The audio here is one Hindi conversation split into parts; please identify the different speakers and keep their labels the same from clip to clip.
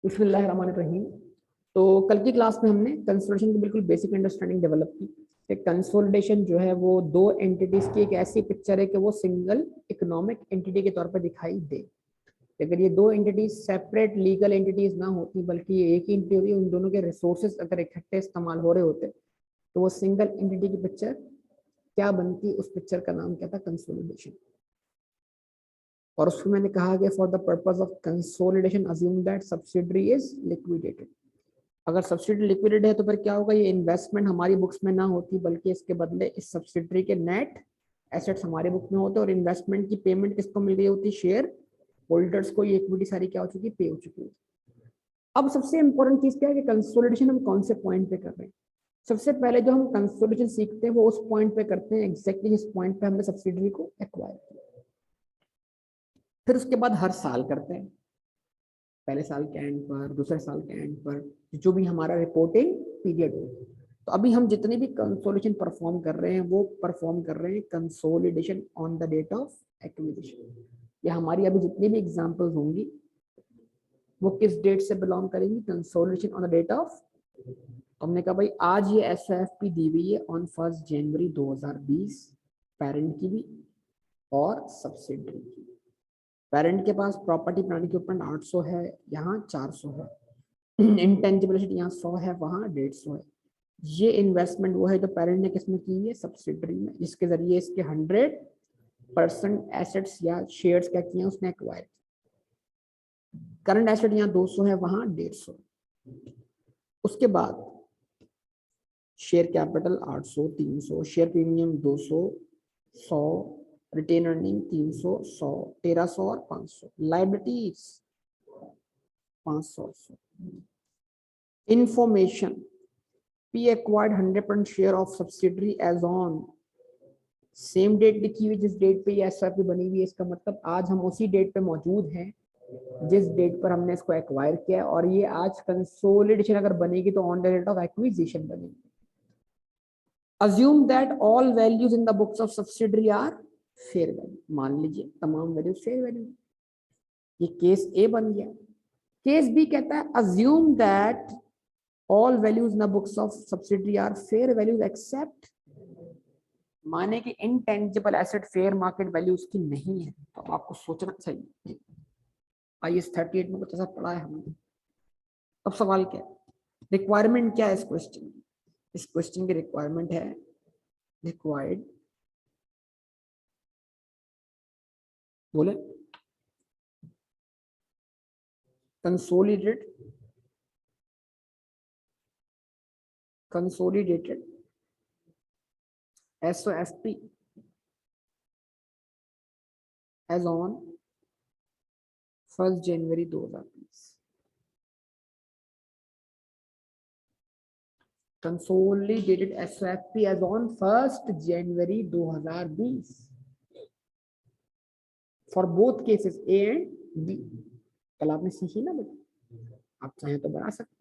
Speaker 1: बिस्मिल्लाहिर्रहमानिर्रहीम। तो कल की क्लास में हमने कंसोलिडेशन की बिल्कुल बेसिक अंडरस्टैंडिंग डेवलप की। कंसोलिडेशन जो है वो दो एंटिटीज की एक ऐसी पिक्चर है कि वो सिंगल इकोनॉमिक एंटिटी के तौर पर दिखाई दे। अगर ये दो एंटिटीज सेपरेट लीगल एंटिटीज ना होती बल्कि ये एक ही एंटिटी होती, उन दोनों के रिसोर्सेज अगर इकट्ठे इस्तेमाल हो रहे होते तो वो सिंगल एंटिटी की पिक्चर क्या बनती, उस पिक्चर का नाम क्या था, कंसोलिडेशन। और उसमें मैंने कहा कि for the purpose of consolidation assume that subsidiary is liquidated. अगर सब्सिडी लिक्विडेट है तो फिर क्या होगा, ये इन्वेस्टमेंट हमारी बुक्स में ना होती बल्कि इसके बदले इस सब्सिडरी के नेट एसेट्स हमारे बुक में होते और इन्वेस्टमेंट की पेमेंट किसको मिल रही होती, शेयर होल्डर्स को। ये इक्विटी सारी क्या हो चुकी, पे हो चुकी है। अब सबसे इंपॉर्टेंट चीज क्या है कि कंसोलिडेशन हम कौन से पॉइंट पे कर रहे हैं। सबसे पहले जो हम कंसोलिडेशन सीखते हैं वो उस पॉइंट पे करते हैं एग्जैक्टली जिस पॉइंट पे हमने सब्सिडरी को एक्वायर किया। फिर उसके बाद हर साल करते हैं, पहले साल के एंड पर, दूसरे साल के एंड पर, जो भी हमारा रिपोर्टिंग पीरियड हो। तो अभी हम जितने भी कंसोलिडेशन परफॉर्म कर रहे हैं वो परफॉर्म कर रहे हैं consolidation on the date of acquisition. या हमारी अभी जितनी भी एग्जांपल्स होंगी वो किस डेट से बिलोंग करेंगी, consolidation on the date of. हमने कहा भाई आज ये एसओएफपी दी हुई है ऑन 1 जनवरी 2020, पेरेंट की भी और सब्सिडरी की। पेरेंट के पास प्रॉपर्टी प्लांट इक्विपमेंट 800 है, यहाँ 400 है। इंटेंजिबल एसेट यहाँ 100 है, वहाँ 150 है। ये इन्वेस्टमेंट वो है जो पेरेंट ने किसमें की है, सब्सिडरी में, जिसके जरिए इसके 100% एसेट्स या शेयर्स क्या किए उसने एक्वायर। करंट एसेट यहाँ 200 है, वहाँ 150। उसके बाद share capital 800, 300, share premium 200, 100, retain earning 300, 100, 1300 और 500, liabilities 500। Information, P acquired 100% share of subsidiary as on same date लिखी हुई जिस डेट पे ये एसआईपी बनी हुई है। इसका मतलब आज हम उसी डेट पे मौजूद हैं जिस डेट पर हमने इसको एक्वायर किया, और ये आज कंसोलिडेशन अगर बनेगी तो on the date of acquisition बनेगी। Assume that all values in the books of subsidiary are fair value. मान लीजिए तमाम वैल्यू फेयर वैल्यू। ये केस ए बन गया। केस बी कहता है assume that all values in the books of subsidiary are fair values except, माने कि intangible asset fair market value उसकी नहीं है। तो आपको सोचना चाहिए, IAS 38 में कुछ ऐसा पढ़ा है हमने। अब सवाल क्या है, रिक्वायरमेंट क्या है इस क्वेश्चन की। इस क्वेश्चन की रिक्वायरमेंट है रिक्वायर्ड, बोले consolidated SOFP as on 1 January 2020। Consolidated SOFP as on 1 January 2020 for both cases A and B. कल आपने सीखी ना बेटा, आप चाहें तो बना सकते।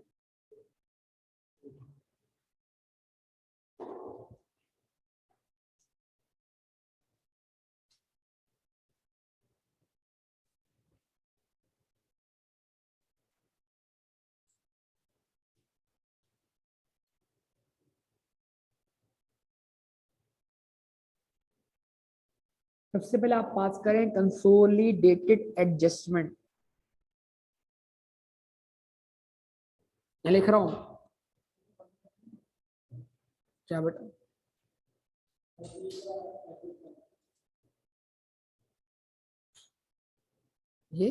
Speaker 1: सबसे पहले आप पास करें कंसोलिडेटेड एडजस्टमेंट। मैं लिख रहा हूं क्या बेटा, ये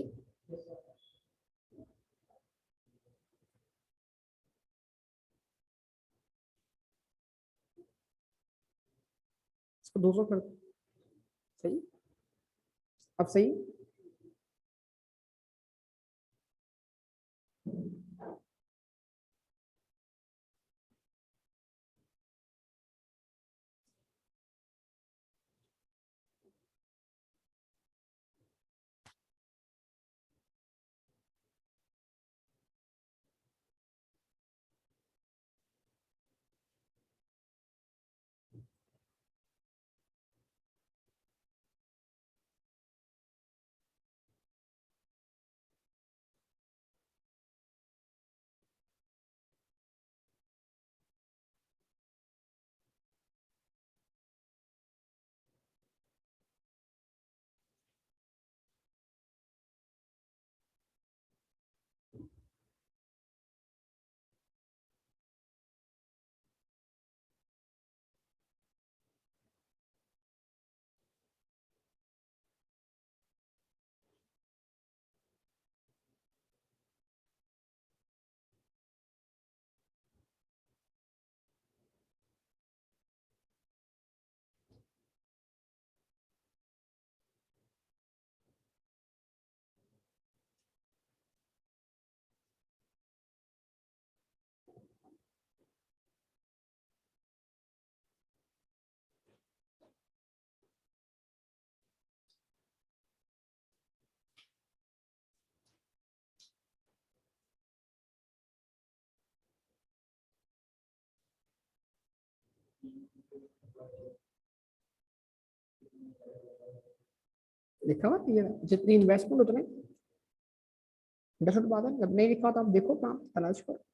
Speaker 1: इसको 200 कर, सही। अब सही। लिखा हुआ ये जितनी इन्वेस्टमेंट उतने बात है। जब नहीं लिखा तो आप देखो काम तलाश करो।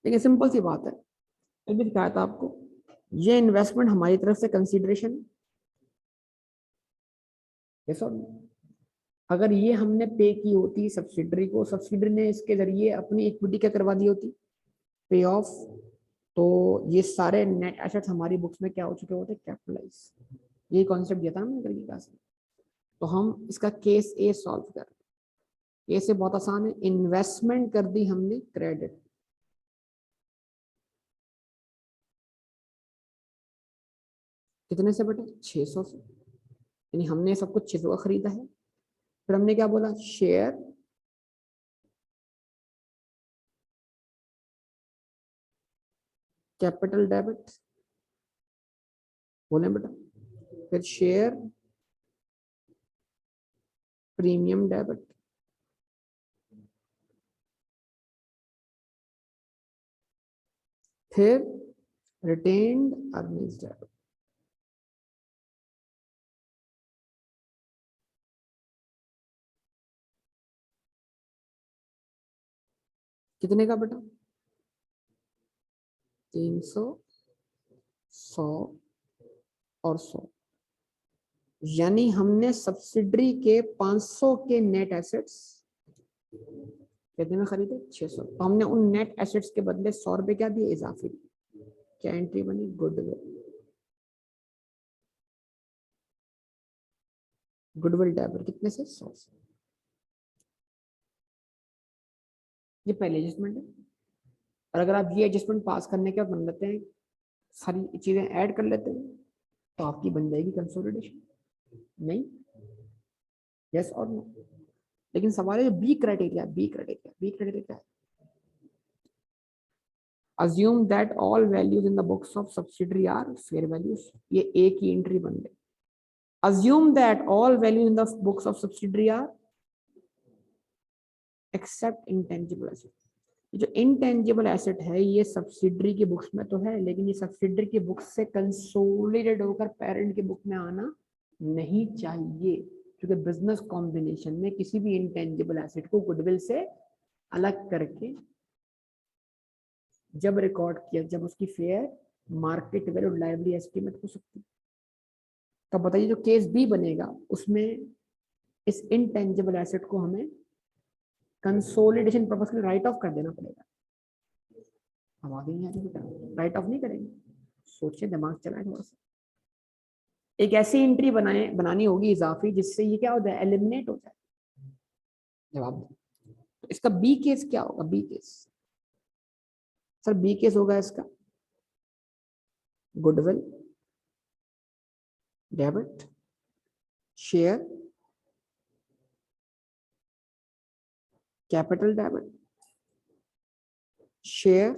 Speaker 1: देखिए सिंपल सी बात है, अभी दिखाया था आपको, ये इन्वेस्टमेंट हमारी तरफ से कंसीडरेशन। ये सब अगर ये हमने पे की होती सब्सिडरी को, सब्सिडरी ने इसके जरिए अपनी इक्विटी क्या करवा दी होती, पे ऑफ, तो ये सारे नेट एसेट्स हमारी बुक्स में क्या हो चुके होते, कैपिटलाइज। ये कॉन्सेप्ट दिया था हमने करके क्लास में। तो हम इसका केस ए सॉल्व कर, ये से बहुत आसान है, इन्वेस्टमेंट कर दी हमने क्रेडिट, कितने से बेटा 600 से, यानी हमने सब कुछ 600 का खरीदा है। फिर हमने क्या बोला, शेयर कैपिटल डेबिट बोले बेटा, फिर शेयर प्रीमियम डेबिट, फिर रिटेन्ड अर्निंग्स डेबिट। कितने का बेटा, 300, 100 और 100, यानी हमने सब्सिडरी के 500 के नेट एसेट्स कितने में खरीदे, 600। तो हमने उन नेट एसेट्स के बदले 100 रुपए क्या दिए, इजाफी। क्या एंट्री बनी, गुडविल, गुडविल डेबिट कितने से, 100 से। ये पहले एडजस्टमेंट है। और अगर आप ये एडजस्टमेंट पास करने के बाद बन लेते हैं, सारी चीजें ऐड कर लेते हैं, तो आपकी बन जाएगी कंसोलिडेशन। नहीं, यस और नो। लेकिन सवाल है B criteria, B criteria, B criteria क्या है, assume that all values in the books of subsidiary are fair values। ये एक ही एंट्री बन गई। assume that all values in the books of subsidiary are except intangible asset। जो इंटेंजिबल एसेट है ये सब्सिडरी की बुक्स में तो है, लेकिन ये सब्सिडरी की बुक्स से कंसोलिडेट होकर पेरेंट की बुक में आना नहीं चाहिए, क्योंकि बिजनेस कॉम्बिनेशन में किसी भी इंटेंजिबल एसेट को गुडविल से अलग करके जब रिकॉर्ड किया, जब उसकी fair market value lively estimate हो सकती है। तो बताइए जो केस बी बनेगा उसमें इस इंटेंजिबल एसेट को हमें कंसोलिडेशन पर्पस के लिए राइट ऑफ कर देना पड़ेगा। हम आगे नहीं आगे बेटा, राइट ऑफ नहीं करेंगे, सोचिए, दिमाग चलाए थोड़ा सा। एक ऐसी एंट्री बनानी होगी इजाफी जिससे ये क्या हो जाए, एलिमिनेट हो जाए। जवाब दो। तो इसका बी केस क्या होगा, B case sir B case होगा इसका, goodwill debit, share capital debit, share,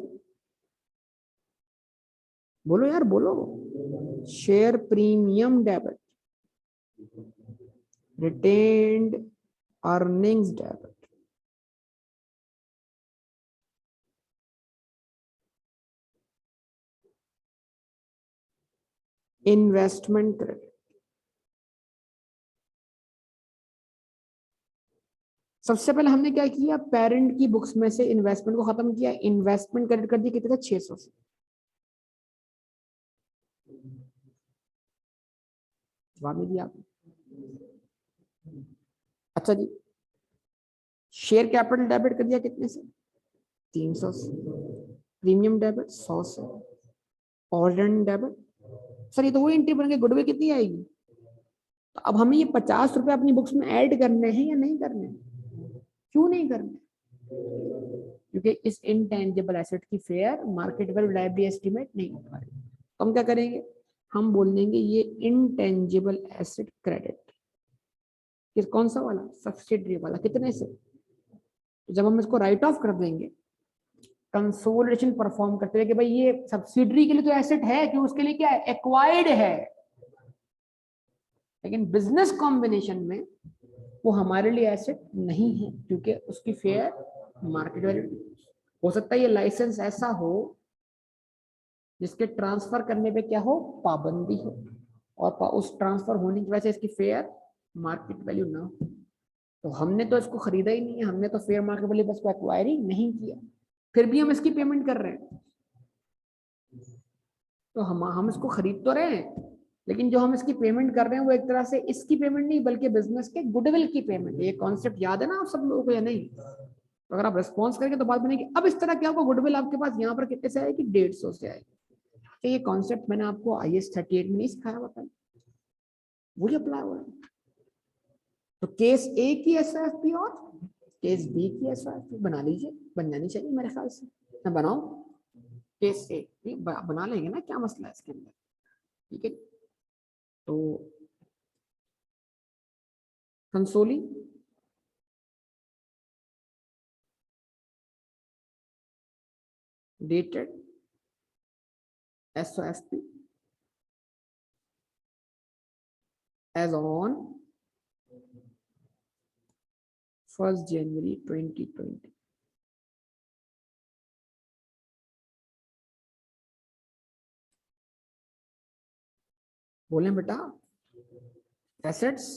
Speaker 1: बोलो यार बोलो, share premium debit, retained earnings debit, investment credit. सबसे पहले हमने क्या किया, पेरेंट की बुक्स में से इन्वेस्टमेंट को खत्म किया, इन्वेस्टमेंट क्रेडिट कर दिया, कितने का 600 से। जवाब नहीं दिया आपने। अच्छा जी, शेयर कैपिटल डेबिट कर दिया कितने से, 300 से, प्रीमियम डेबिट 100 से, ऑर्डिनेंट डेबिट, सर ये तो वही एंट्री बन गई, गुडविल कितनी आएगी। तो अब हमें ये 50 रुपए अपनी बुक्स में ऐड करने हैं या नहीं करने, क्यों नहीं करने, क्योंकि इस इनटेंजिबल एसेट की fair market value liability estimate नहीं हो पा रही। तो हम क्या करेंगे, हम बोल देंगे ये इनटेंजिबल एसेट क्रेडिट, किस कौन सा वाला, सब्सिडरी वाला, कितने से। तो जब हम इसको राइट ऑफ कर देंगे कंसोलिडेशन परफॉर्म करते हुए कि भाई ये सब्सिडरी के लिए तो एसेट है, क्यों, उसके लिए क्या है, एक्वायर्ड है, लेकिन बिजनेस कॉम्बिनेशन में वो हमारे लिए एसेट नहीं है, क्योंकि उसकी फेयर मार्केट वैल्यू। हो सकता है ये लाइसेंस ऐसा हो जिसके ट्रांसफर करने पे क्या हो, पाबंदी हो, और उस ट्रांसफर होने की वजह से इसकी फेयर मार्केट वैल्यू ना हो। तो हमने तो इसको खरीदा ही नहीं है, हमने तो फेयर मार्केट वैल्यू बस को एक्वायर ही नहीं किया, फिर भी हम इसकी पेमेंट कर रहे हैं। तो हम इसको खरीद तो रहे हैं, लेकिन जो हम इसकी पेमेंट कर रहे हैं वो एक तरह से इसकी पेमेंट नहीं बल्कि बिजनेस के गुडविल की पेमेंट। ये कॉन्सेप्ट याद है ना आप सब लोगों को या नहीं, तो अगर आप रिस्पॉन्स करेंगे तो बात बनेगी। अब इस तरह क्या होगा, गुडविल आपके पास यहाँ पर कितने से आएगी, 150 से आएगी। तो ये कॉन्सेप्ट मैंने आपको IAS 38 में नहीं सिखाया हुआ था, वही अप्लाई हो रहा है। तो केस ए की SIP और केस बी की SIP बना लीजिए, बन जानी चाहिए मेरे ख्याल से। मैं बनाऊं केस ए, बना लेंगे ना, क्या मसला है इसके अंदर, ठीक है। तो Kansoli dated SOFP as on 1st January 2020। बोले बेटा एसेट्स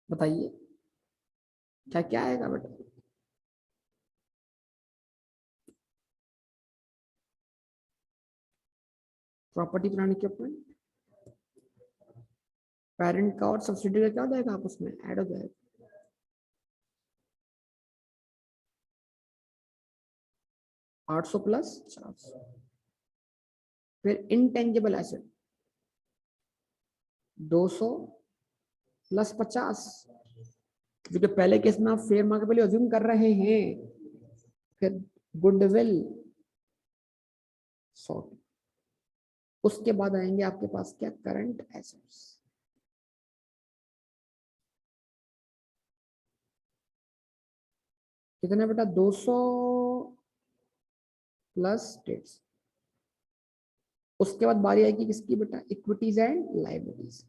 Speaker 1: बताइए क्या क्या आएगा बेटा, प्रॉपर्टी प्लांट इक्विपमेंट, पेरेंट का और सब्सिडी का क्या हो जाएगा, आपस में ऐड हो जाएगा। $800 प्लस 400, फिर इनटेंजिबल एसेट 200 प्लस 50, क्योंकि पहले केस में आप फेयर मार्केट वैल्यू अज्यूम कर रहे हैं, फिर गुडविल 100, उसके बाद आएंगे आपके पास क्या, करंट एसेट्स, कितने बेटा, 200 प्लस 150। उसके बाद बारी आएगी किसकी बेटा, इक्विटीज एंड लायबिलिटीज,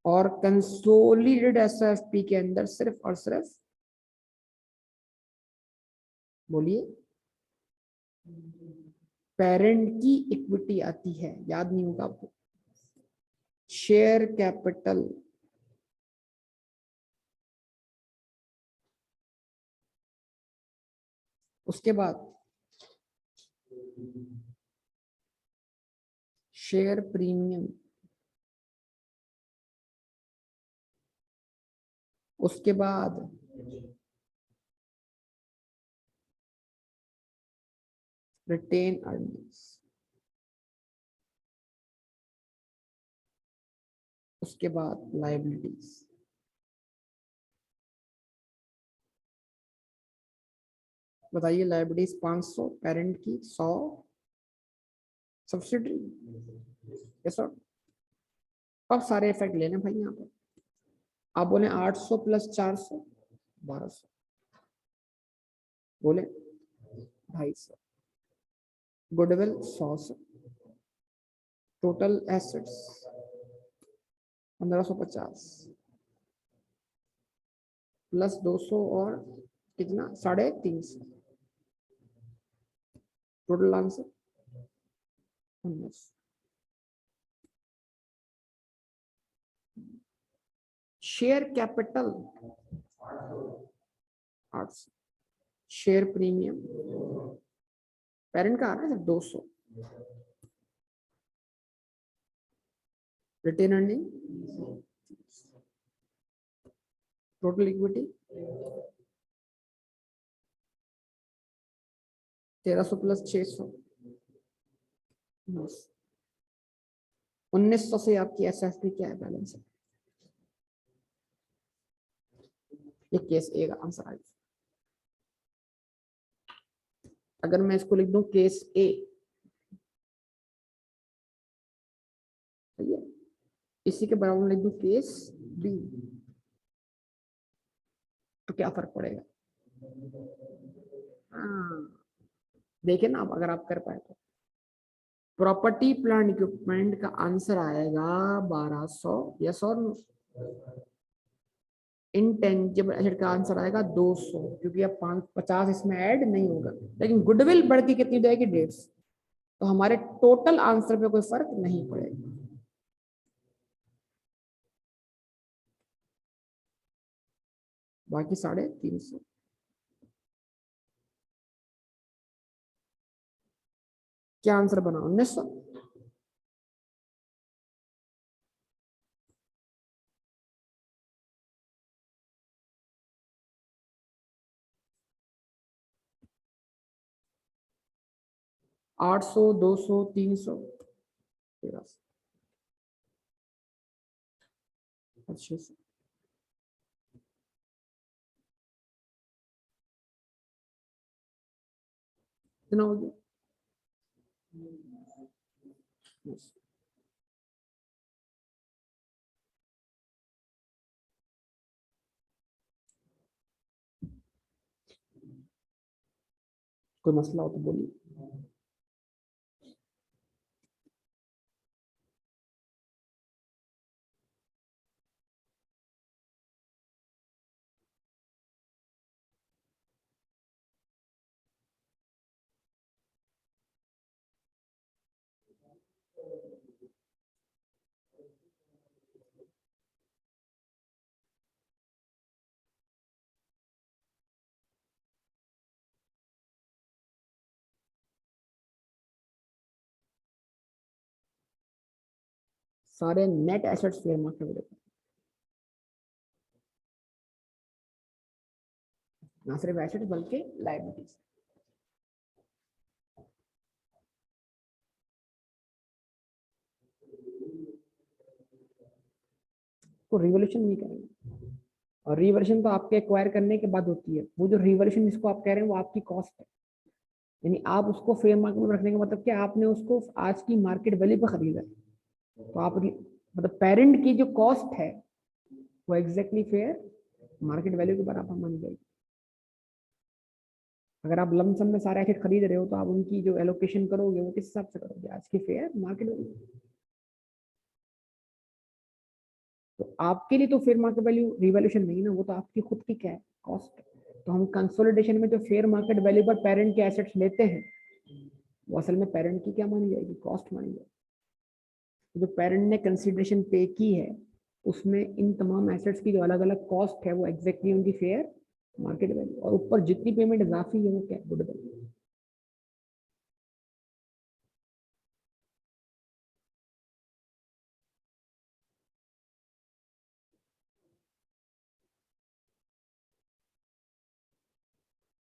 Speaker 1: और कंसोलिडेटेड SIP के अंदर सिर्फ और सिर्फ, बोलिए, पेरेंट की इक्विटी आती है, याद नहीं होगा आपको, शेयर कैपिटल, उसके बाद शेयर प्रीमियम, उसके बाद रिटेन अर्निंग्स, उसके बाद लायबिलिटीज, बताइए लायबिलिटीज 500, पेरेंट की 100, सब्सिडरी, यस सर। अब सारे इफेक्ट लेने भाई यहाँ पर, आप बोले 800 प्लस 400 1200, बोले 250, गुडविल 100 से, टोटल एसेट्स 1550 प्लस 200 और कितना 350, total answer 19। Share capital 800, share premium parent का आ रहा है 200, retain earning, total equity 1300 plus 600 1900 से आपकी एसएफपी क्या है, बैलेंस है। ये केस ए का आंसर आएगा। अगर मैं इसको लिख दूं केस ए, सही है, इसी के बराबर लिख दूं केस बी, तो क्या फर्क पड़ेगा। हाँ देखिए ना, आप अगर आप कर पाए तो प्रॉपर्टी प्लांट इक्विपमेंट का आंसर आएगा 1200, यस और नो। इंटेंजिबल एसेट का आंसर आएगा 200, क्योंकि अब 50 इसमें ऐड नहीं होगा, लेकिन गुडविल बढ़ के कितनी जाएगी 150, तो हमारे टोटल आंसर पे कोई फर्क नहीं पड़ेगा। बाकी 350, क्या आंसर बना 1900। आठ सौ, 200, 300, 1300, 600, कितना हो गया। Yes. कोई मसला हो तो बोलिए। सारे net assets fair market value, ना सिर्फ एसेट्स बल्कि लायबिलिटीज। तो रिवोल्यूशन नहीं करेंगे, और रिवोल्यूशन तो आपके एक्वायर करने के बाद होती है। वो जो रिवोल्यूशन जिसको आप कह रहे हैं वो आपकी कॉस्ट है, यानी आप उसको फेयर मार्केट में रखने का मतलब क्या, आपने उसको आज की मार्केट वैल्यू पर खरीदा है, तो आप मतलब पेरेंट की जो कॉस्ट है वो एग्जैक्टली फेयर मार्केट वैल्यू के बराबर मानी जाएगी। अगर आप लमसम में सारे एसेट खरीद रहे हो तो आप उनकी जो एलोकेशन करोगे वो किस हिसाब से करोगे, आज की फेयर मार्केट वैल्यू। तो आपके लिए तो फेयर मार्केट वैल्यू रिवैल्यूएशन नहीं ना, वो तो आपकी खुद की क्या है, कॉस्ट। तो हम कंसोलिडेशन में जो फेयर मार्केट वैल्यू पर पेरेंट के एसेट्स लेते हैं वो असल में पेरेंट की क्या मानी जाएगी, कॉस्ट मानी जाएगी। तो जो पेरेंट ने कंसिडरेशन पे की है उसमें इन तमाम एसेट्स की जो अलग अलग कॉस्ट है वो एग्जैक्टली उनकी फेयर मार्केट वैल्यू, और ऊपर जितनी पेमेंट इजाफी है वो क्या, गुडविल।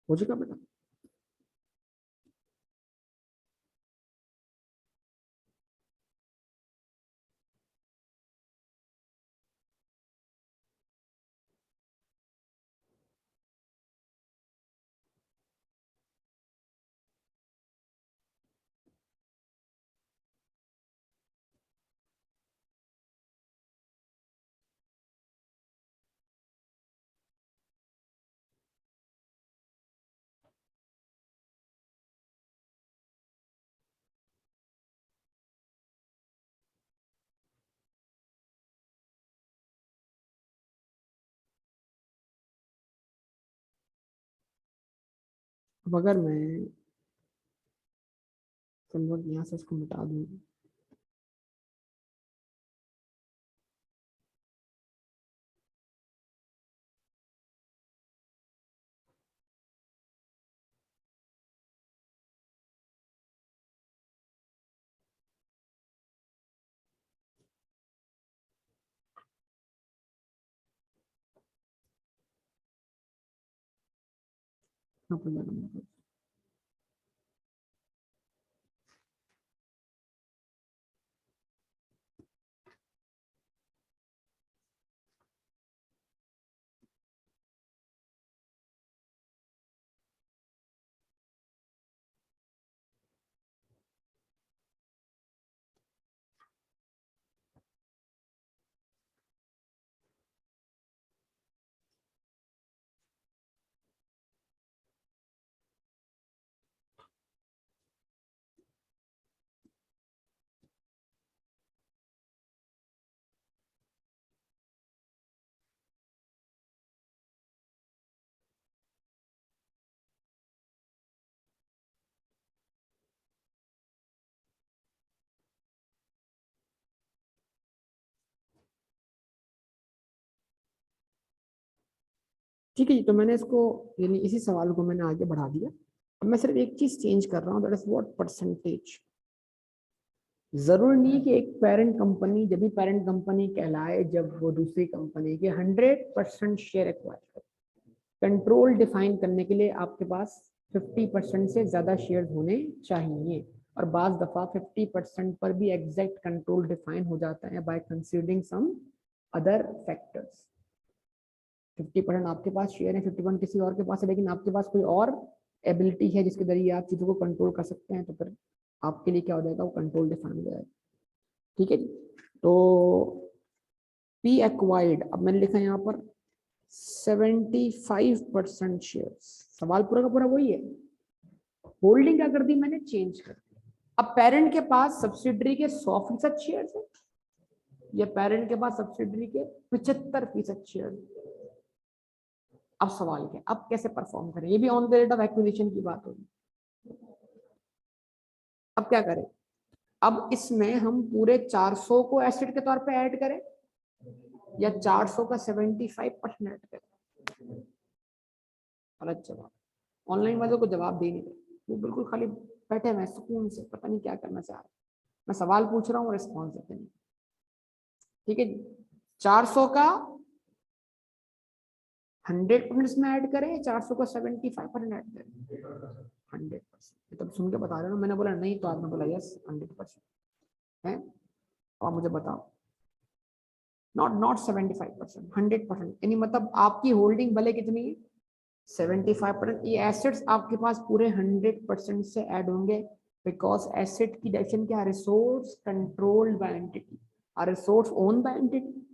Speaker 1: हो चुका बेटा। अब अगर मैं कन्वर्ट यहाँ से इसको मिटा दूँ, ठीक है जी। तो मैंने इसको, यानी इसी सवाल को मैंने आगे बढ़ा दिया। अब मैं सिर्फ एक चीज चेंज कर रहा हूँ, दैट इज व्हाट परसेंटेज। जरूरी नहीं है कि एक पेरेंट कंपनी, जब भी पेरेंट कंपनी कहलाए जब वो दूसरी कंपनी के 100% शेयर एक्वायर करे। कंट्रोल डिफाइन करने के लिए आपके पास 50% से ज्यादा शेयर होने चाहिए, और बाज दफा 50% पर भी एग्जैक्ट कंट्रोल डिफाइन हो जाता है by considering some other factors. 50% आपके पास शेयर है, 51 किसी और के पास है, लेकिन आपके पास कोई और एबिलिटी है जिसके जरिए आप चीजों को कंट्रोल कर सकते हैं, तो फिर आपके लिए क्या हो जाएगा, वो कंट्रोल डिफाइन हो जाएगा। ठीक है जी। तो पी एक्वायर्ड, अब मैंने लिखा यहाँ पर 75% शेयर। सवाल पूरा का पूरा वही है, होल्डिंग क्या कर दी मैंने, चेंज कर दी। अब पेरेंट के पास सब्सिडरी के 100% शेयर है, या पेरेंट के पास सब्सिडरी के 75% शेयर। अब सवाल क्या, अब कैसे परफॉर्म करें, ये भी on the rate of acquisition की बात होगी। अब क्या करें, अब इसमें हम पूरे 400 को एसेट के तौर पे ऐड करें, या 400 का 75% ऐड करें। गलत जवाब। ऑनलाइन वालों को जवाब दे नहीं रहे, वो बिल्कुल खाली बैठे हुए सुकून से, पता नहीं क्या करना चाह रहे। मैं सवाल पूछ रहा हूँ, रिस्पॉन्स देते नहीं। ठीक है जी। 400 का 100% इसमें ऐड करें, 400 का 75% ऐड करें। 100%। तब सुन के बता रहे हो ना, मैंने बोला नहीं तो आपने बोला यस 100% है। और मुझे बताओ, नॉट 75%, 100%, यानी मतलब आपकी होल्डिंग भले कितनी है, 75%। ये एसेट्स आपके पास पूरे 100% से ऐड होंगे, बिकॉज एसेट की डेफिनेशन क्या, रिसोर्स कंट्रोल्ड बाय एंटिटी और रिसोर्स ओन बाय एंटिटी।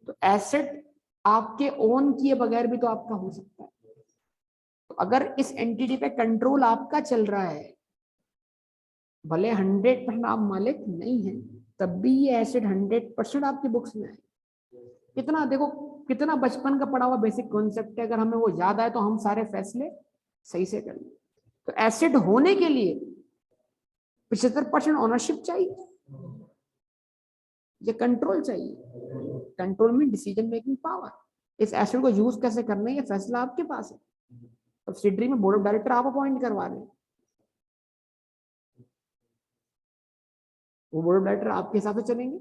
Speaker 1: तो एसेट आपके ओन किए बगैर भी तो आपका हो सकता है। तो अगर इस एंटिटी पे कंट्रोल आपका चल रहा है, भले 100% आप मालिक नहीं है, तब भी ये एसेट 100% आपकी बुक्स में है। कितना देखो, कितना बचपन का पढ़ा हुआ बेसिक कॉन्सेप्ट है, अगर हमें वो याद आए तो हम सारे फैसले सही से कर लें। तो एसेट होने के लिए 75% ओनरशिप चाहिए, ये कंट्रोल चाहिए। कंट्रोल में डिसीजन मेकिंग पावर। इस एसेट को यूज कैसे करना है, ये फैसला आपके पास है। सब्सिडरी में बोर्ड ऑफ डायरेक्टर आप अपॉइंट करवा रहे हैं, वो बोर्ड ऑफ डायरेक्टर आपके हिसाब से चलेंगे,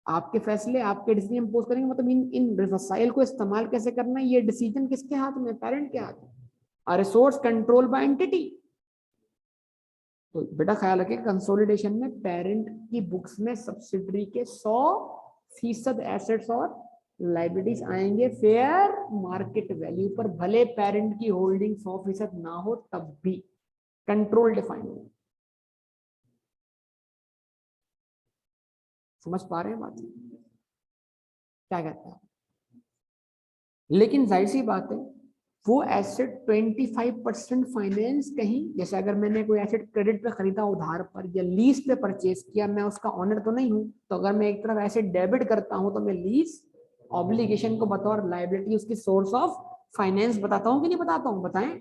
Speaker 1: आपके फैसले, आपके डिसीजन इम्पोज करेंगे। मतलब इन वसाइल को इस्तेमाल कैसे करना है, ये डिसीजन किसके हाथ में, पेरेंट के हाथ में। Resource control by entity. तो बेटा ख्याल रखें, कंसोलिडेशन में पेरेंट की बुक्स में सब्सिडरी के 100% एसेट्स और लाइबिलिटीज आएंगे फेयर मार्केट वैल्यू पर, भले पेरेंट की होल्डिंग 100% ना हो तब भी कंट्रोल डिफाइन हो। समझ पा रहे हैं बात, क्या कहता है। लेकिन जाहिर सी बात है, वो एसेट 25% फाइनेंस कहीं, जैसे अगर मैंने कोई एसेट क्रेडिट पे खरीदा उधार पर या लीज पे परचेज किया, मैं उसका ऑनर तो नहीं हूं, तो अगर मैं एक तरफ एसेट डेबिट करता हूं तो मैं लीज ऑब्लिगेशन को बतौर लायबिलिटी उसकी सोर्स ऑफ फाइनेंस बताता हूं कि नहीं बताता हूं, बताएं।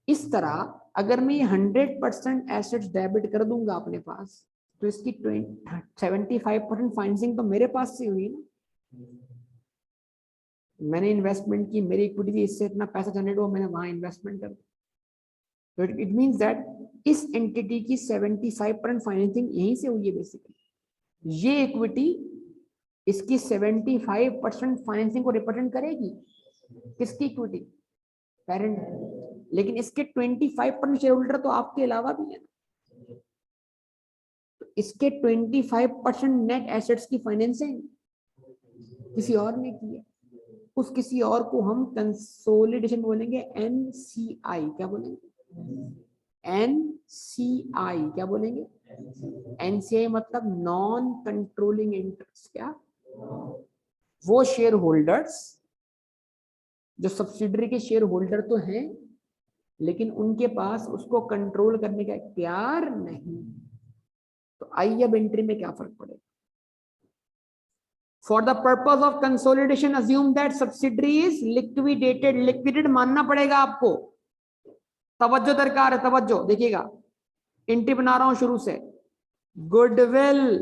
Speaker 1: इस तरह अगर मैं 100% एसेट्स डेबिट कर दूंगा अपने पास, तो इसकी 75% फाइनेंसिंग तो मेरे पास से हुई ना। मैंने इन्वेस्टमेंट की, मेरी इक्विटी थी, इससे इतना पैसा जनरेट हुआ, मैंने वहां इन्वेस्टमेंट कर। तो इट मींस दैट इस एंटिटी की 75% फाइनेंसिंग यहीं से हुई है बेसिकली। ये इक्विटी इसकी 75% फाइनेंसिंग को रिप्रेजेंट करेगी। किसकी इक्विटी? पेरेंट। लेकिन इसके 25% शेयर होल्डर तो आपके अलावा भी है। तो इसके 25% नेट एसेट्स की फाइनेंसिंग किसी और ने की है। उस किसी और को हम कंसोलिडेशन बोलेंगे, एनसीआई। क्या बोलेंगे? एनसीआई। क्या बोलेंगे? एनसीआई मतलब नॉन कंट्रोलिंग इंटरेस्ट। क्या? वो शेयर होल्डर्स जो सब्सिडरी के शेयर होल्डर तो हैं, लेकिन उनके पास उसको कंट्रोल करने का इख्तियार नहीं। तो आइए अब एंट्री में क्या फर्क पड़ेगा। For the purpose of consolidation assume that subsidiary is liquidated. Liquidated मानना पड़ेगा आपको। तवज्जो दरकार है, तवज्जो। देखिएगा एंट्री बना रहा हूं शुरू से। गुडविल,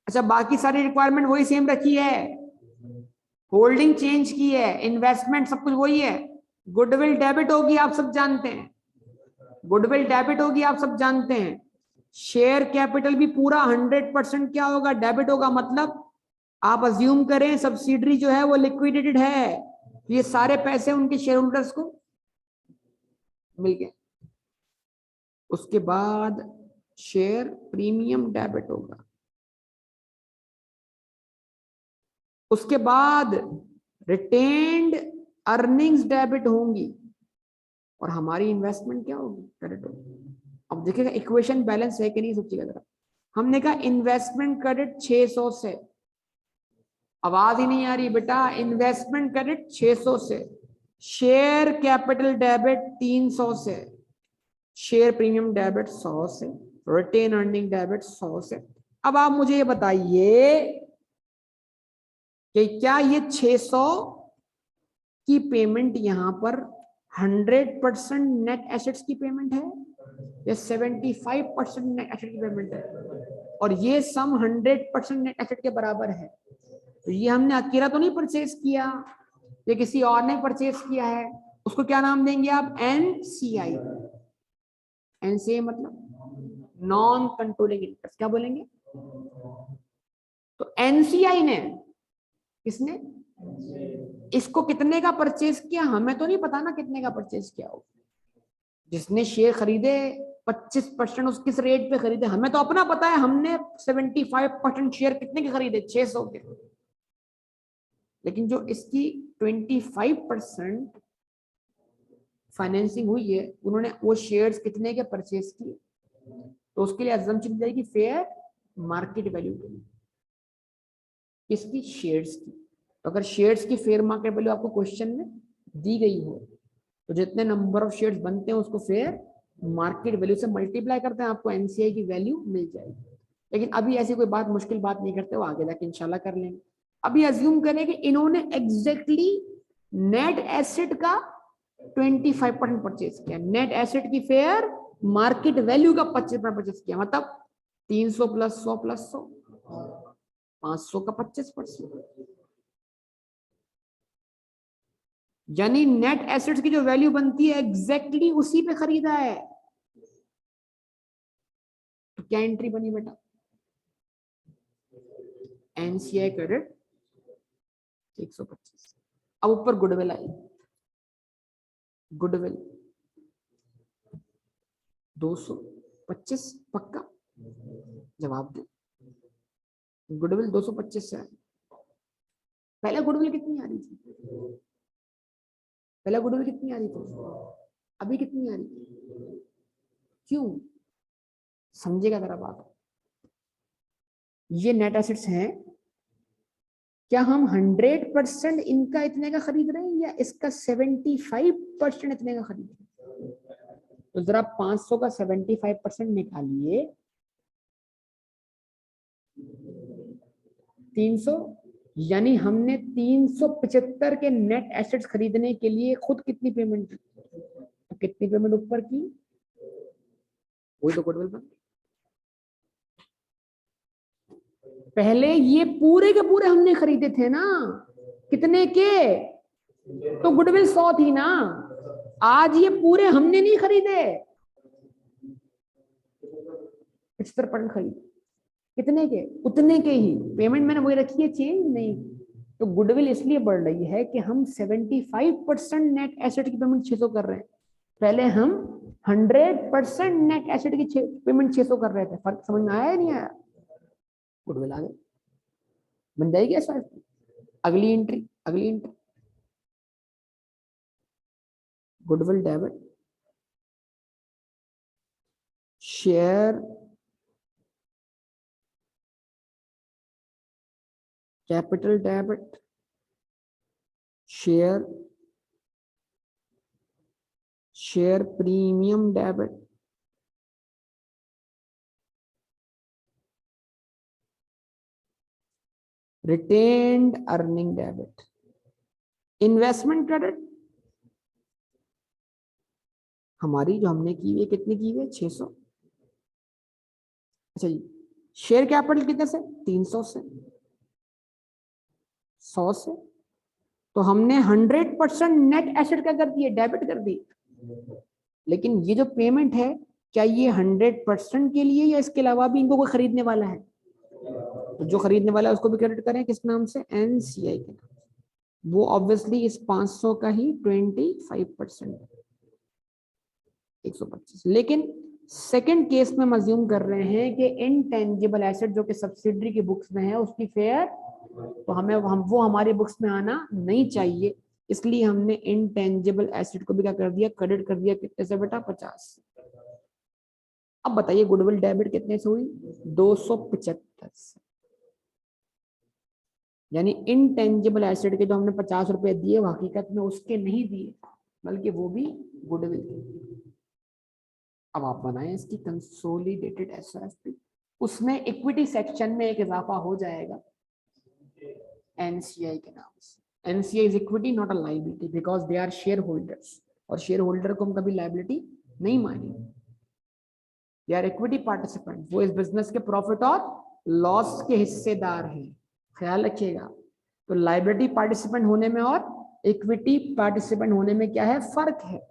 Speaker 1: अच्छा बाकी सारी रिक्वायरमेंट वही सेम रखी है, होल्डिंग चेंज की है, इन्वेस्टमेंट सब कुछ वही है। गुडविल डेबिट होगी, आप सब जानते हैं। गुडविल डेबिट होगी, आप सब जानते हैं। शेयर कैपिटल भी पूरा 100% क्या होगा? डेबिट होगा। मतलब आप अज्यूम करें सब्सिडरी जो है वो लिक्विडेटेड है, ये सारे पैसे उनके शेयर होल्डर्स को मिल गए। उसके बाद शेयर प्रीमियम डेबिट होगा। उसके बाद रिटेन्ड अर्निंग्स डेबिट होंगी और हमारी इन्वेस्टमेंट क्या होगी? क्रेडिट होगी। अब देखिएगा इक्वेशन बैलेंस है कि नहीं सोचिएगा जरा। हमने कहा इन्वेस्टमेंट क्रेडिट 600 से, आवाज ही नहीं आ रही बेटा, इन्वेस्टमेंट क्रेडिट 600 से, शेयर कैपिटल डेबिट 300 से, शेयर प्रीमियम डेबिट 100 से, रिटेन अर्निंग डेबिट 100 से। अब आप मुझे ये बताइए कि क्या ये 600 की पेमेंट यहां पर 100% नेट एसेट्स की पेमेंट है या 75% नेट एसेट की पेमेंट है? और ये सम 100% नेट एसेट के बराबर है। तो ये हमने अकेला तो नहीं परचेज किया, ये किसी और ने परचेज किया है। उसको क्या नाम देंगे आप? एनसीआई। एनसीआई मतलब नॉन कंट्रोलिंग इंटरेस्ट। क्या बोलेंगे? तो एनसीआई ने, किसने इसको कितने का परचेज किया? हमें तो नहीं पता ना कितने का परचेज किया हो। जिसने शेयर खरीदे 25% उस किस रेट पे खरीदे, हमें तो अपना पता है। हमने 75% शेयर कितने के खरीदे? 600 के। लेकिन जो इसकी 25% फाइनेंसिंग हुई है, उन्होंने वो शेयर्स कितने के परचेज किए? तो उसके लिए अजम्पशन जाएगी फेयर मार्केट वैल्यू किसकी? शेयर्स की। तो अगर शेयर्स की फेयर मार्केट वैल्यू आपको क्वेश्चन में दी गई हो, तो जितने नंबर ऑफ शेयर्स बनते हैं उसको फेयर मार्केट वैल्यू से मल्टीप्लाई करते हैं, आपको एनसीआई की वैल्यू मिल जाएगी। लेकिन अभी ऐसी कोई बात, मुश्किल बात नहीं करते, वो आगे जाके इंशाल्लाह कर लेंगे। अभी अज्यूम करें कि इन्होंने एग्जैक्टली नेट एसेट का 25% परचेज किया, नेट एसेट की फेयर मार्केट वैल्यू का 25% परचेज किया। मतलब 300 प्लस 100 प्लस 100, 500 का 25%। यानी नेट एसेट्स की जो वैल्यू बनती है एग्जैक्टली उसी पे खरीदा है। तो क्या एंट्री बनी बेटा? NCI credit 125। अब ऊपर गुडविल आई, गुडविल 225 पक्का? जवाब दे। गुडविल 225 से है। पहले गुडविल कितनी आ रही थी? पहले गुडविल कितनी आ रही थी? अभी कितनी आ रही थी? क्यों? समझेगा जरा बात। ये नेट एसेट्स हैं, क्या हम 100% इनका इतने का खरीद रहे हैं या इसका 75% इतने का खरीद रहे हैं? तो जरा 500 का 75% निकालिए, 300 यानी हमने 375 के नेट एसेट्स खरीदने के लिए खुद कितनी पेमेंट की, तो कितनी पेमेंट ऊपर की, वही तो गुडविल बन। पहले ये पूरे के पूरे हमने खरीदे थे ना, कितने के, तो गुडविल 100 थी ना। आज ये पूरे हमने नहीं खरीदे, 75% खरीदे, कितने के, उतने के ही, पेमेंट मैंने वही रखी है, चेंज नहीं। तो गुडविल इसलिए बढ़ रही है कि हम 75% नेट एसेट की पेमेंट 600 कर रहे हैं, पहले हम 100% नेट एसेट की पेमेंट 600 कर रहे थे। फर्क समझ में आया या नहीं आया? गुडविल आ गए, बन जाएगी ऐसा। अगली एंट्री, अगली entry, goodwill debit, share capital debit, share premium debit, retained earning debit, investment credit हमारी जो हमने की हुई है, कितनी की हुई है, 600। अच्छा जी, शेयर कैपिटल कितने से, 300 से, 100 से। तो हमने 100% नेट एसेट क्या कर दिए, डेबिट कर दी। लेकिन ये जो पेमेंट है, क्या ये 100% के लिए या इसके अलावा भी इनको कोई खरीदने वाला है? तो जो खरीदने वाला है उसको भी क्रेडिट करें, किस नाम से, एनसीआई के नाम। वो ऑब्वियसली इस 500 का ही 25%, 125। लेकिन सेकंड केस में हम अज्यूम कर रहे हैं कि इनटेंजिबल एसेट जो कि सब्सिडरी की बुक्स में है उसकी फेयर, तो हमें वो हमारी बुक्स में आना नहीं चाहिए, इसलिए हमने इनटेंजिबल एसेट को भी क्या कर दिया, क्रेडिट कर दिया। कितने से बेटा, 50। अब बताइए गुडविल डेबिट कितने से हुई, 275 से। यानी इनटेंजिबल एसेट के जो हमने 50 रुपए दिए वो हकीकत में उसके नहीं दिए, बल्कि वो भी गुडविल के। अब आप बनाएं इसकी कंसोलिडेटेड एसएफपी, उसमें इक्विटी सेक्शन में एक इजाफा हो जाएगा एनसीआई के नाम से। NCI is equity not a liability because they are share holders, और शेयर होल्डर को हम कभी लाइबिलिटी नहीं मानेंगे। दे आर इक्विटी पार्टिसिपेंट, वो इस बिजनेस के प्रॉफिट और लॉस के हिस्सेदार हैं, ख्याल रखिएगा। तो लाइबिलिटी पार्टिसिपेंट होने में और इक्विटी पार्टिसिपेंट होने में क्या है, फर्क है।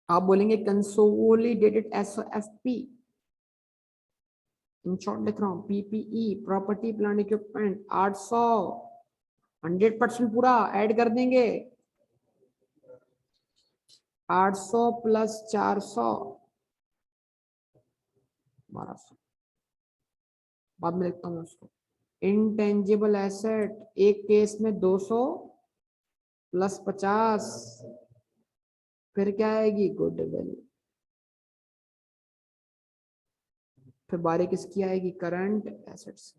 Speaker 1: आप बोलेंगे कंसोलिडेटेड एसओएफपी, इन शॉर्ट लिख रहा हूं, पीपीई प्रॉपर्टी प्लांट इक्विपमेंट 800, 100% पूरा ऐड कर देंगे, 800 प्लस 400, 1200। बाद में लिखता हूँ उसको। इंटेंजिबल एसेट एक केस में 200 प्लस 50, फिर क्या आएगी, गुडविल। फिर बारी किसकी आएगी, करंट एसेट्स।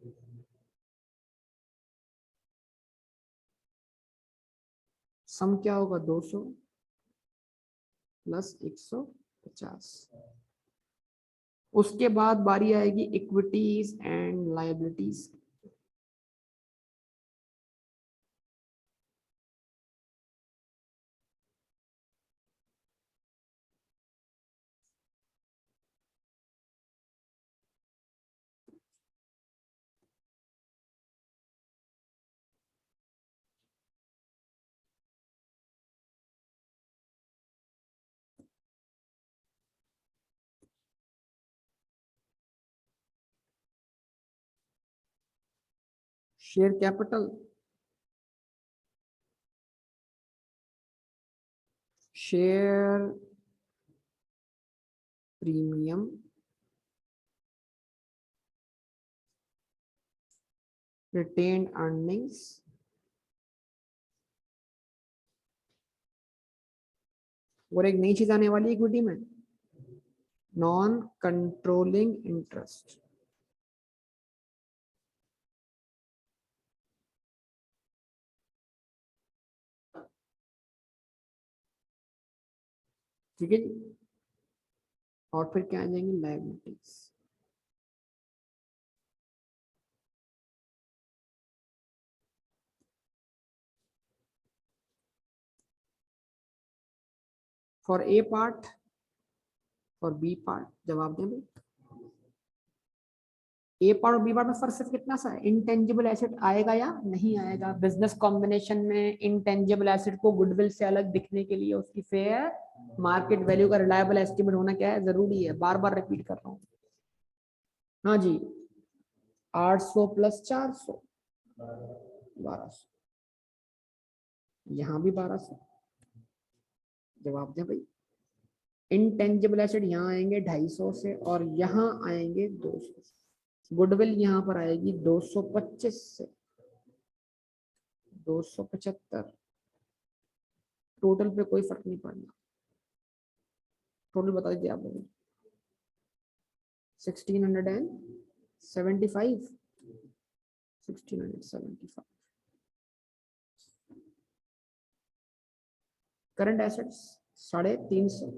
Speaker 1: सम क्या होगा, 200 प्लस 150। उसके बाद बारी आएगी equities and liabilities. Share capital, share premium, retain earnings, और एक नई चीज आने वाली इक्विटी में, नॉन कंट्रोलिंग इंटरेस्ट, ठीक है जी। और फिर क्या आ जाएंगे liabilities, for A part, for B part, जवाब दें भाई। ए पार्ट और बी पार्ट में फर्क सिर्फ कितना सा है, इंटेंजिबल एसेट आएगा या नहीं आएगा। बिजनेस कॉम्बिनेशन में इंटेंजिबल एसेट को गुडविल से अलग दिखने के लिए उसकी फेयर मार्केट वैल्यू का रिलायबल एस्टिमेट होना क्या है, जरूरी है। बार बार रिपीट कर रहा हूँ। हाँ जी, 800 प्लस 400 1200, यहाँ भी 1200, जवाब दें भाई। इंटेंजिबल एसेट यहाँ आएंगे 250 से और यहाँ आएंगे 200 से। गुडविल यहाँ पर आएगी 225 से 275। टोटल पे कोई फर्क नहीं पड़ना। टोटल बता दीजिए आप लोग। 1675, 1675। Current assets 350।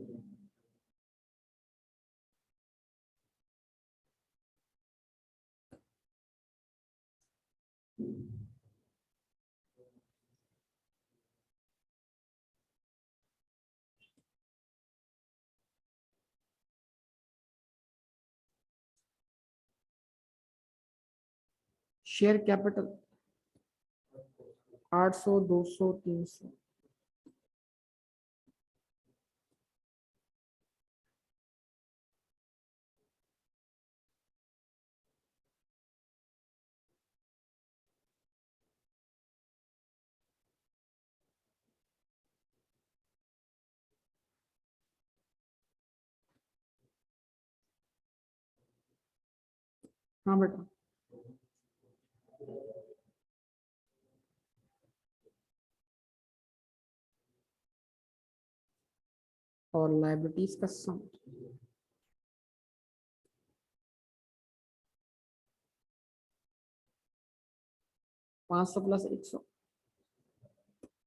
Speaker 1: Share capital 800, 200, 300। हाँ बेटा, और लाइबिलिटीज का सम 500 प्लस 100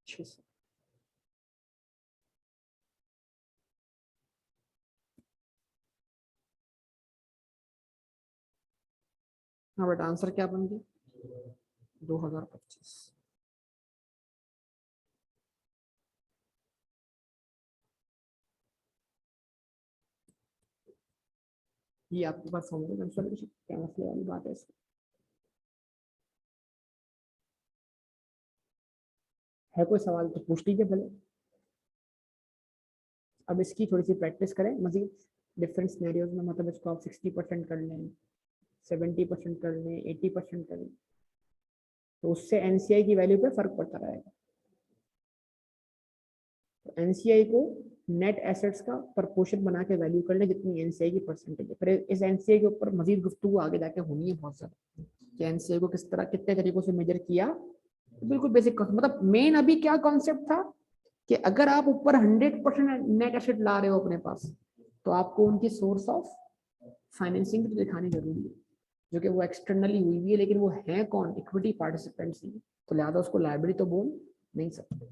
Speaker 1: 600। हाँ बेटा, आंसर क्या बन गया, 2025। ये आपके पास होंगे कंसोलिडेशन, क्या मसले वाली बात है इसमें। है कोई सवाल तो पूछ लीजिए भले। अब इसकी थोड़ी सी प्रैक्टिस करें मजीद डिफरेंट सिनेरियोज में, मतलब इसको आप 60% कर लें, 70% कर लें, 80% कर लें, तो उससे एनसीआई की वैल्यू पे फर्क पड़ता रहेगा। तो एनसीआई को नेट एसेट्स का प्रपोर्शन बना के वैल्यू कर ले जितनी एनसीआई की परसेंटेज है। फिर इस एनसीआई के ऊपर मजीद गुफ्तगू आगे जाके होनी है बहुत ज्यादा, कि एनसीआई को किस तरह कितने तरीकों से मेजर किया। तो बिल्कुल बेसिक, मतलब मेन अभी क्या कॉन्सेप्ट था कि अगर आप ऊपर 100% नेट एसेट ला रहे हो अपने पास, तो आपको उनकी सोर्स ऑफ फाइनेंसिंग तो दिखानी जरूरी है, जो कि वो एक्सटर्नली हुई हुई है, लेकिन वो है कौन, इक्विटी पार्टिसिपेंट्स ही। तो लिहाजा उसको लाइबिलिटी तो बोल नहीं सकते।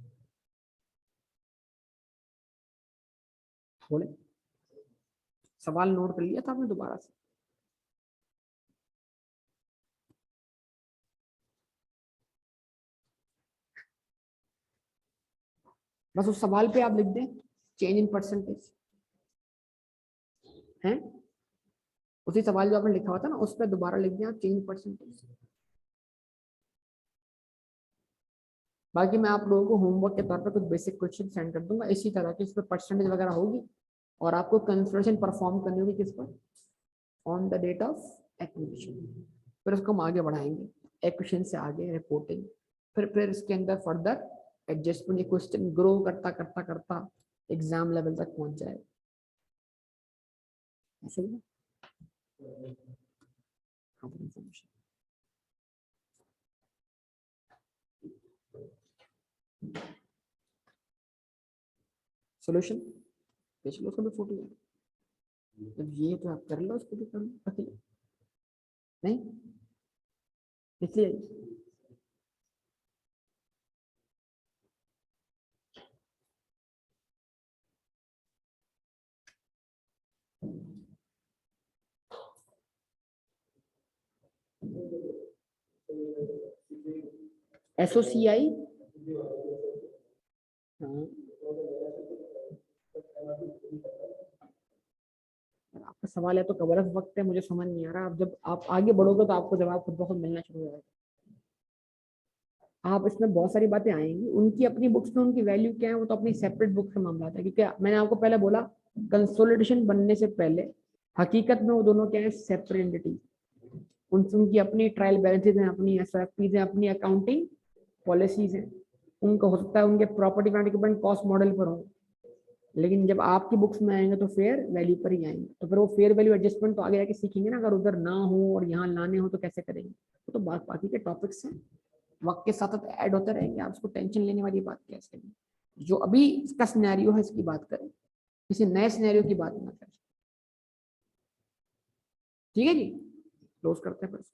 Speaker 1: बोले, सवाल नोट कर लिया था आपने दोबारा से? बस उस सवाल पे आप लिख दें चेंज इन परसेंटेज है, उसी सवाल जो आपने लिखा हुआ था ना उस पर दोबारा लिख दें आप चेंज इन परसेंटेज। बाकी मैं आप लोगों को होमवर्क के तौर पर कुछ बेसिक क्वेश्चन सेंड कर दूंगा इसी तरह के, इस पर परसेंटेज वगैरह होगी और आपको कंसिडरेशन परफॉर्म करनी होगी किस पर, on the date of acquisition. फिर उसको हम आगे बढ़ाएंगे, एक्विजिशन से आगे रिपोर्टिंग, फिर इसके अंदर फर्दर एडजस्टमेंट। ये क्वेश्चन ग्रो करता करता करता एग्जाम लेवल तक पहुंच जाए, ऐसे ही सोल्यूशन देख लो, उसका भी फोटो है। तो ये तो आप कर लो, उसको भी काम अकेले नहीं, इसलिए SOCI। हाँ, आपका सवाल है तो कवर ऑफ वक्त है, मुझे समझ नहीं आ रहा। आप जब आप आगे बढ़ोगे तो आपको जवाब खुद ब खुद मिलना शुरू हो जाएगा। आप इसमें बहुत सारी बातें आएंगी, उनकी अपनी बुक्स में उनकी वैल्यू क्या है वो तो अपनी सेपरेट बुक का मामला था, क्योंकि मैंने आपको पहले बोला कंसोलिडेशन बनने से पहले हकीकत में वो दोनों क्या है, सेपरेट एंटिटी। उनकी अपनी ट्रायल बैलेंसेज हैं, अपनी SFPs हैं, अपनी अकाउंटिंग पॉलिसीज हैं। उनका हो सकता है उनके प्रॉपर्टी मैनेजमेंट कॉस्ट मॉडल पर हो, लेकिन जब आपकी बुक्स में आएंगे तो फेयर वैल्यू पर ही आएंगे। तो फिर वो फेयर वैल्यू एडजस्टमेंट तो आगे जाके सीखेंगे ना, अगर उधर ना हो और यहाँ लाने हो तो कैसे करेंगे। तो बाकी के टॉपिक्स हैं, वक्त के साथ साथ ऐड होते रहेंगे, आप उसको टेंशन लेने वाली बात क्या है। जो अभी इसका सिनेरियो है इसकी बात करें, किसी नए सिनेरियो की बात ना करें। ठीक है जी, क्लोज करते हैं फिर।